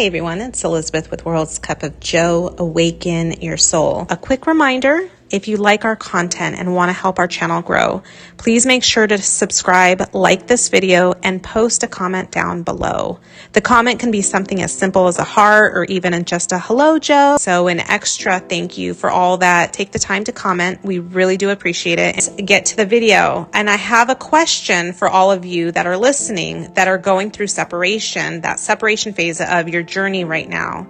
Hey everyone, it's Elizabeth with World's Cup of Joe. Awaken your soul. A quick reminder, if you like our content and want to help our channel grow, please make sure to subscribe, like this video, and post a comment down below. The comment can be something as simple as a heart or even just a hello, Joe. So an extra thank you for all that. Take the time to comment. We really do appreciate it. Let's get to the video. And I have a question for all of you that are listening, that are going through separation, that separation phase of your journey right now.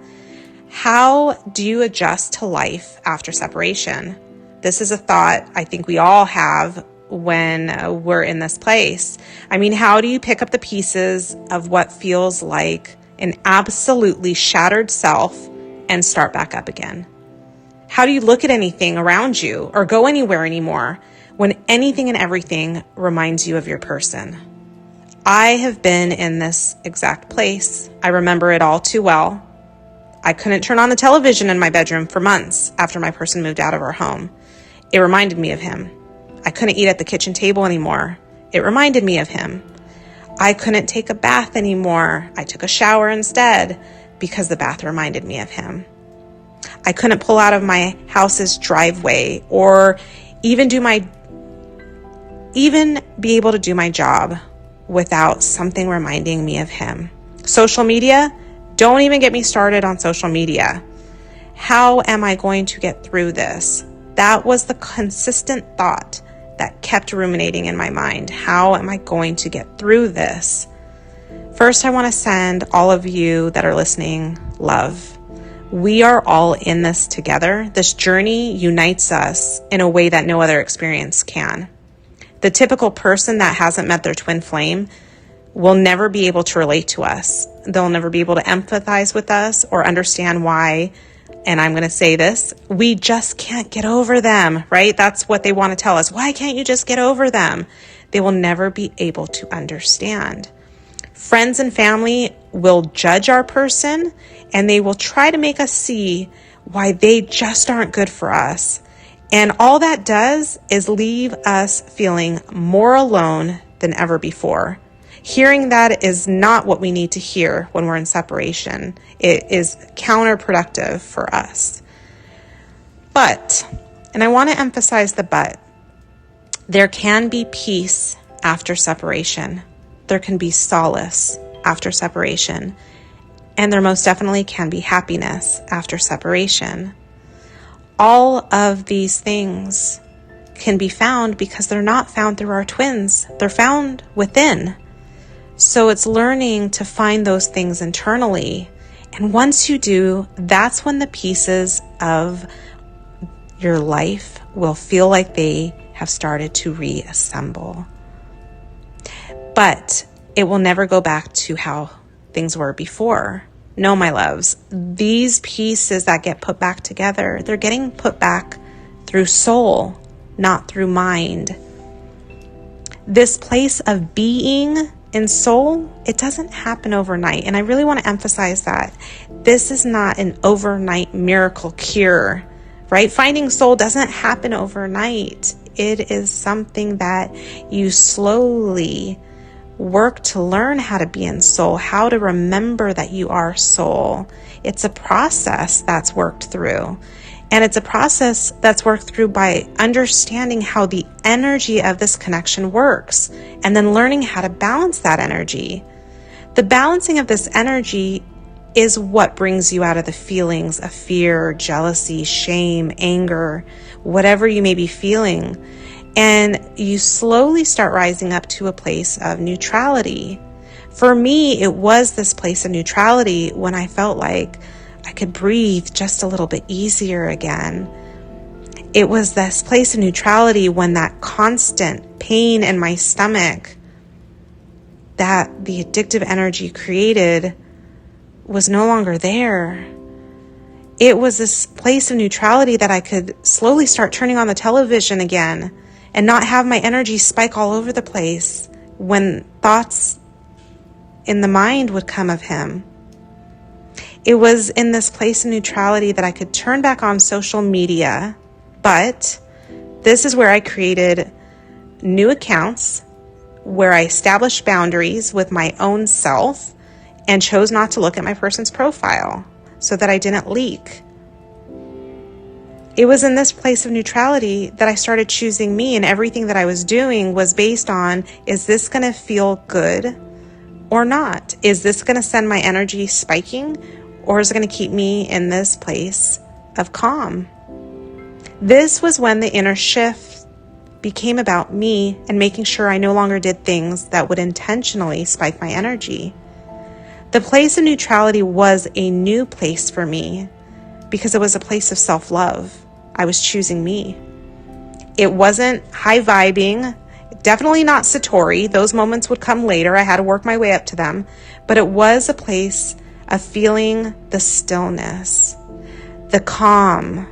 How do you adjust to life after separation? This is a thought I think we all have when we're in this place. I mean, how do you pick up the pieces of what feels like an absolutely shattered self and start back up again? How do you look at anything around you or go anywhere anymore when anything and everything reminds you of your person? I have been in this exact place. I remember it all too well. I couldn't turn on the television in my bedroom for months after my person moved out of our home. It reminded me of him. I couldn't eat at the kitchen table anymore. It reminded me of him. I couldn't take a bath anymore. I took a shower instead because the bath reminded me of him. I couldn't pull out of my house's driveway or even be able to do my job without something reminding me of him. Social media, don't even get me started on social media. How am I going to get through this? That was the consistent thought that kept ruminating in my mind. How am I going to get through this? First, I want to send all of you that are listening love. We are all in this together. This journey unites us in a way that no other experience can. The typical person that hasn't met their twin flame will never be able to relate to us. They'll never be able to empathize with us or understand why. And I'm going to say this, we just can't get over them, right? That's what they want to tell us. Why can't you just get over them? They will never be able to understand. Friends and family will judge our person and they will try to make us see why they just aren't good for us. And all that does is leave us feeling more alone than ever before. Hearing that is not what we need to hear when we're in separation. It is counterproductive for us. But, and I want to emphasize the but, there can be peace after separation. There can be solace after separation. And there most definitely can be happiness after separation. All of these things can be found because they're not found through our twins. They're found within. So it's learning to find those things internally. And once you do, that's when the pieces of your life will feel like they have started to reassemble. But it will never go back to how things were before. No, my loves, these pieces that get put back together, they're getting put back through soul, not through mind. This place of being in soul, it doesn't happen overnight. And I really want to emphasize that. This is not an overnight miracle cure, right? Finding soul doesn't happen overnight. It is something that you slowly work to learn how to be in soul, how to remember that you are soul. It's a process that's worked through. And it's a process that's worked through by understanding how the energy of this connection works and then learning how to balance that energy. The balancing of this energy is what brings you out of the feelings of fear, jealousy, shame, anger, whatever you may be feeling. And you slowly start rising up to a place of neutrality. For me, it was this place of neutrality when I felt like I could breathe just a little bit easier again. It was this place of neutrality when that constant pain in my stomach that the addictive energy created was no longer there. It was this place of neutrality that I could slowly start turning on the television again and not have my energy spike all over the place when thoughts in the mind would come of him. It was in this place of neutrality that I could turn back on social media, but this is where I created new accounts, where I established boundaries with my own self and chose not to look at my person's profile so that I didn't leak. It was in this place of neutrality that I started choosing me, and everything that I was doing was based on, is this going to feel good or not? Is this going to send my energy spiking, or is it going to keep me in this place of calm? This was when the inner shift became about me and making sure I no longer did things that would intentionally spike my energy. The place of neutrality was a new place for me because it was a place of self-love. I was choosing me. It wasn't high vibing, definitely not Satori. Those moments would come later. I had to work my way up to them. But it was a place of feeling the stillness, the calm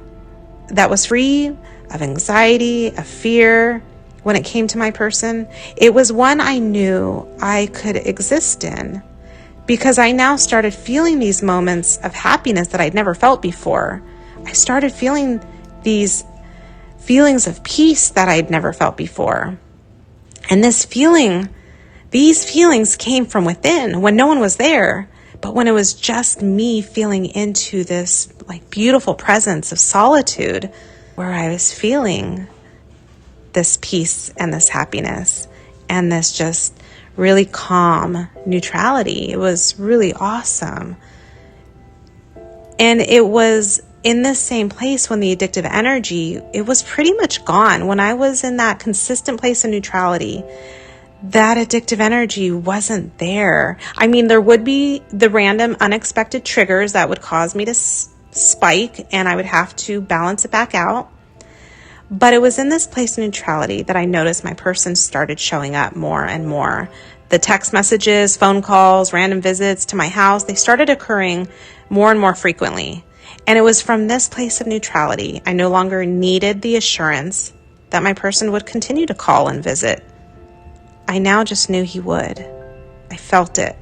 that was free of anxiety, of fear. When it came to my person, it was one I knew I could exist in, because I now started feeling these moments of happiness that I'd never felt before. I started feeling these feelings of peace that I'd never felt before. And these feelings came from within when no one was there, but when it was just me feeling into this beautiful presence of solitude, where I was feeling this peace and this happiness and this just really calm neutrality. It was really awesome. And it was in this same place when the addictive energy, it was pretty much gone. When I was in that consistent place of neutrality, that addictive energy wasn't there. I mean, there would be the random unexpected triggers that would cause me to spike, and I would have to balance it back out. But it was in this place of neutrality that I noticed my person started showing up more and more. The text messages, phone calls, random visits to my house, they started occurring more and more frequently. And it was from this place of neutrality, I no longer needed the assurance that my person would continue to call and visit. I now just knew he would. I felt it.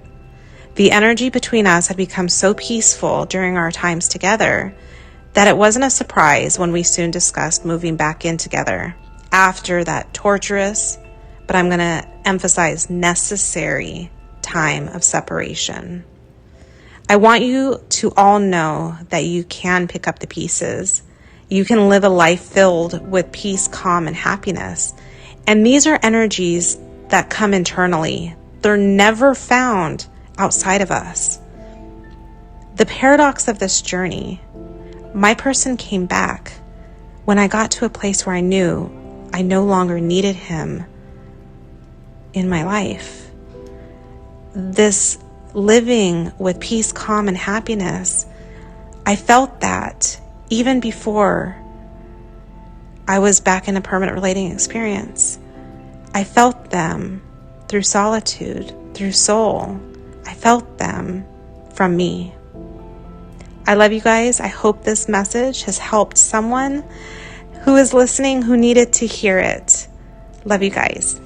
The energy between us had become so peaceful during our times together that it wasn't a surprise when we soon discussed moving back in together after that torturous, but I'm going to emphasize necessary, time of separation. I want you to all know that you can pick up the pieces. You can live a life filled with peace, calm, and happiness. And these are energies that come internally. They're never found outside of us. The paradox of this journey, my person came back when I got to a place where I knew I no longer needed him in my life. This living with peace, calm, and happiness, I felt that even before I was back in a permanent relating experience. I felt them through solitude, through soul. I felt them from me. I love you guys. I hope this message has helped someone who is listening who needed to hear it. Love you guys.